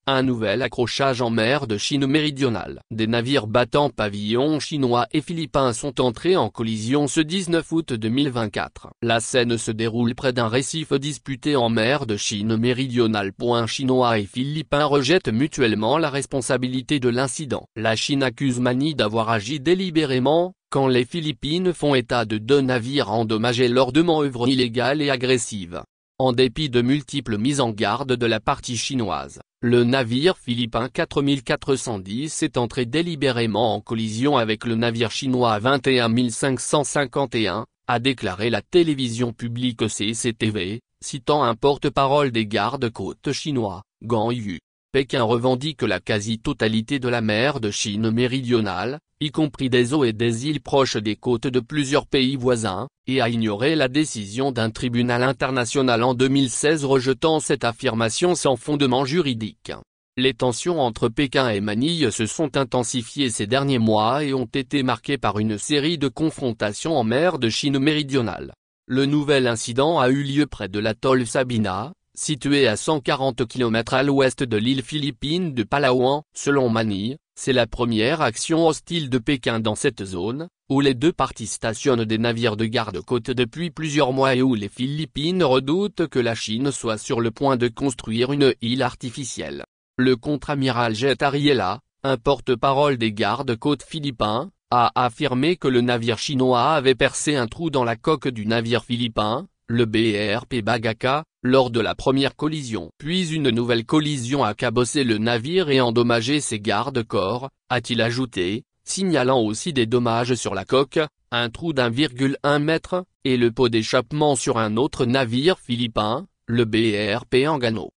Un nouvel accrochage en mer de Chine méridionale. Des navires battant pavillon chinois et philippins sont entrés en collision ce 19 août 2024. La scène se déroule près d'un récif disputé en mer de Chine méridionale. Chinois et philippins rejettent mutuellement la responsabilité de l'incident. La Chine accuse Manille d'avoir agi délibérément, quand les Philippines font état de 2 navires endommagés lors de manœuvres illégales et agressives. En dépit de multiples mises en garde de la partie chinoise, le navire philippin 4410 est entré délibérément en collision avec le navire chinois 21551, a déclaré la télévision publique CCTV, citant un porte-parole des gardes-côtes chinois, Gang Yu. Pékin revendique la quasi-totalité de la mer de Chine méridionale, y compris des eaux et des îles proches des côtes de plusieurs pays voisins, et a ignoré la décision d'un tribunal international en 2016 rejetant cette affirmation sans fondement juridique. Les tensions entre Pékin et Manille se sont intensifiées ces derniers mois et ont été marquées par une série de confrontations en mer de Chine méridionale. Le nouvel incident a eu lieu près de l'atoll Sabina, situé à 140 km à l'ouest de l'île philippine de Palawan. Selon Manille, c'est la première action hostile de Pékin dans cette zone, où les 2 parties stationnent des navires de garde-côte depuis plusieurs mois et où les Philippines redoutent que la Chine soit sur le point de construire une île artificielle. Le contre-amiral Jet Ariela, un porte-parole des gardes-côtes philippins, a affirmé que le navire chinois avait percé un trou dans la coque du navire philippin, le BRP Bagaka, lors de la première collision. Puis une nouvelle collision a cabossé le navire et endommagé ses garde-corps, a-t-il ajouté, signalant aussi des dommages sur la coque, un trou d'1,1 mètre, et le pot d'échappement sur un autre navire philippin, le BRP Angano.